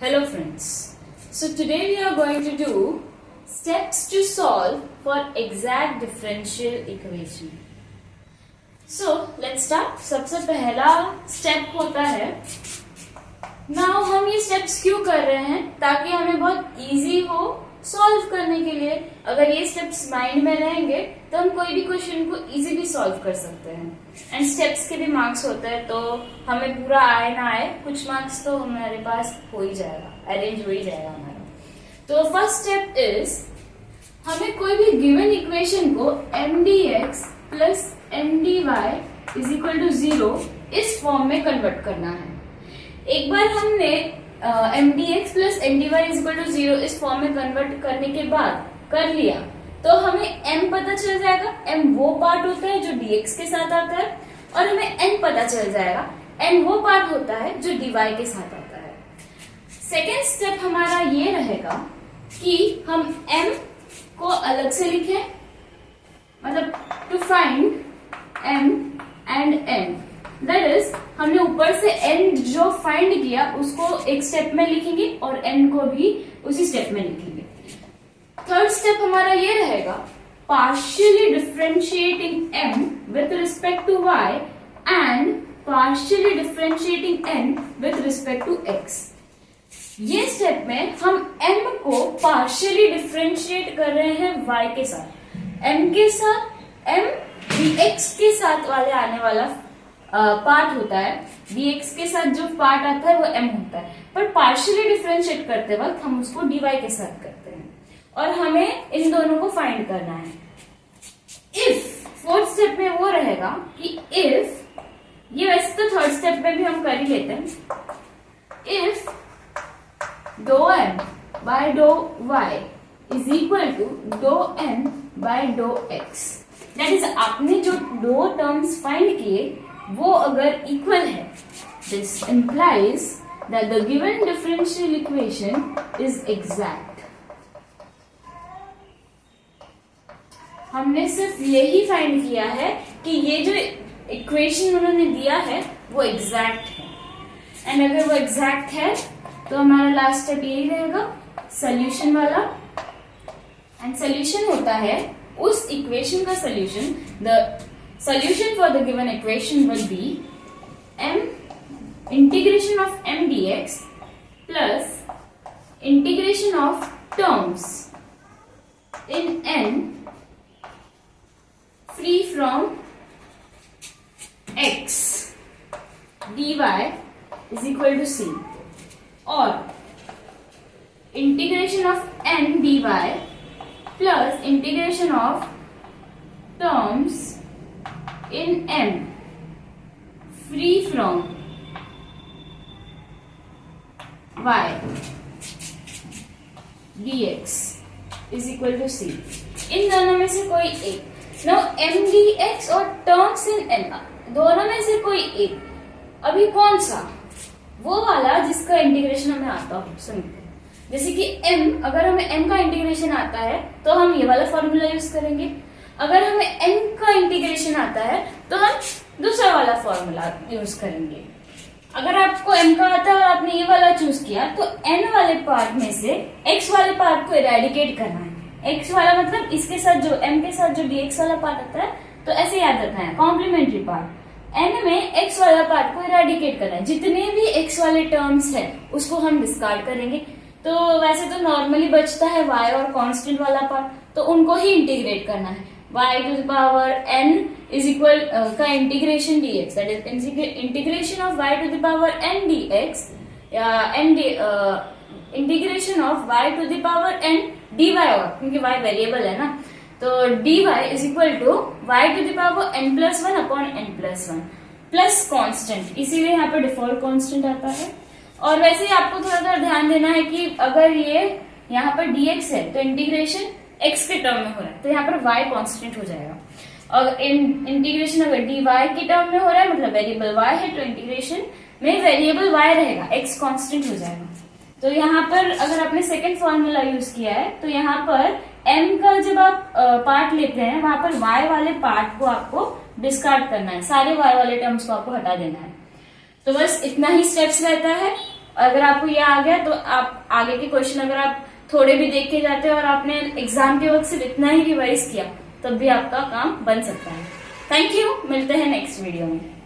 Hello friends. So today we are going to do steps to solve for exact differential equation. So let's start. सबसे पहला step होता है, now हम ये steps क्यों कर रहे हैं, ताकि हमें बहुत इजी हो सॉल्व करने के लिए. अगर ये स्टेप्स माइंड में रहेंगे तो हम कोई भी क्वेश्चन को इजीली सॉल्व कर सकते हैं. एंड स्टेप्स के भी मार्क्स होते हैं, तो हमें पूरा आए ना आए कुछ मार्क्स तो हमारे पास हो ही जाएगा, अरेंज हो ही जाएगा हमारा. तो फर्स्ट स्टेप इज, हमें कोई भी गिवन इक्वेशन को mdx plus mdy is equal to 0 इस फॉर्म में कन्वर्ट करना है. एक बार हमने mdx plus mdy is equal to 0 इस फॉर्म में कन्वर्ट करने के बाद कर लिया, तो हमें m पता चल जाएगा. m वो पार्ट होता है जो dx के साथ आता है, और हमें n पता चल जाएगा, n वो पार्ट होता है जो dy के साथ आता है. सेकेंड स्टेप हमारा ये रहेगा कि हम m को अलग से लिखें, मतलब to find m and n. That is, हमने ऊपर से n जो फाइंड किया उसको एक स्टेप में लिखेंगे और n को भी उसी स्टेप में लिखेंगे. थर्ड स्टेप हमारा ये रहेगा, partially differentiating m with respect to y and partially differentiating n with respect to x. ये स्टेप में हम m को पार्शियली डिफरेंशिएट कर रहे हैं y के साथ. m के साथ m dx के साथ वाले आने वाला पार्ट होता है, dx के साथ जो पार्ट आता है वो m होता है, पर पार्शियली डिफरेंशिएट करते वक्त हम उसको dy के साथ करते हैं, और हमें इन दोनों को फाइंड करना है. इफ फोर्थ स्टेप में वो रहेगा कि इफ, ये वैसे तो थर्ड स्टेप में भी हम कर ही लेते हैं, if dou m by dou y is equal to dou n by dou x. That is, आपने जो दो टर्म्स फाइंड किए वो अगर इक्वल है, this implies that the given differential equation is exact. हमने सिर्फ यही फाइंड किया है कि ये जो इक्वेशन उन्होंने दिया है वो एग्जैक्ट है. एंड अगर वो एग्जैक्ट है तो हमारा लास्ट स्टेप यही रहेगा, सोल्यूशन वाला. एंड सोल्यूशन होता है उस इक्वेशन का solution. The solution for the given equation will be m integration of m dx plus integration of terms in n free from x dy is equal to c, or integration of n dy plus integration of terms in m free from y dx is equal to c. इन दोनों में से कोई एक. Now mdx और terms in n, दोनों में से कोई एक. अभी कौन सा? वो वाला जिसका इंटीग्रेशन हमें आता हो. सुनिए, जैसे कि m, अगर हमें m का इंटीग्रेशन आता है तो हम ये वाला फॉर्मूला यूज करेंगे. अगर हमें n का इंटीग्रेशन आता है तो हम दूसरा वाला फॉर्मूला यूज करेंगे. अगर आपको m का आता है और आपने ये वाला चूज किया तो n वाले पार्ट में से x वाले पार्ट को इरेडिकेट करना है. x वाला मतलब इसके साथ जो m के साथ जो dx वाला पार्ट आता है, तो ऐसे याद रखना है, कॉम्प्लीमेंट्री पार्ट. n में x वाला पार्ट को इरेडिकेट करना है. जितने भी x वाले टर्म्स है उसको हम डिस्कार्ड करेंगे. तो वैसे तो नॉर्मली बचता है y और कांस्टेंट वाला पार्ट, तो उनको ही इंटीग्रेट करना है. y to the power n is equal का integration dx, that is integration of y to the power n dx या integration of y to the power n dy, और क्योंकि y वेरिएबल है ना, तो dy is equal to y to the power n plus 1 upon n plus 1 plus constant, इसीलिए यहाँ पे default constant आता है. और वैसे ही आपको थोड़ा ध्यान देना है कि अगर ये यहाँ पर dx है तो इंटीग्रेशन x के टर्म में हो रहा है, तो यहाँ पर y कांस्टेंट हो जाएगा. और इंटीग्रेशन अगर dy के टर्म में हो रहा है, मतलब वेरिएबल y है, तो इंटीग्रेशन में वेरिएबल y रहेगा, x कांस्टेंट हो जाएगा. तो यहाँ पर अगर आपने सेकंड फॉर्मूला यूज किया है तो यहाँ पर m का जब आप पार्ट लेते हैं वहां पर y वाले पार्ट को आपको डिस्कार्ड करना है, सारे y वाले टर्म्स को आपको हटा देना है. तो बस इतना ही स्टेप्स रहता है. अगर आपको ये आ गया तो आप आगे के क्वेश्चन अगर आप थोड़े भी देख के जाते हो और आपने एग्जाम के वक्त सिर्फ इतना ही रिवाइज किया तब भी आपका काम बन सकता है। थैंक यू, मिलते हैं नेक्स्ट वीडियो में।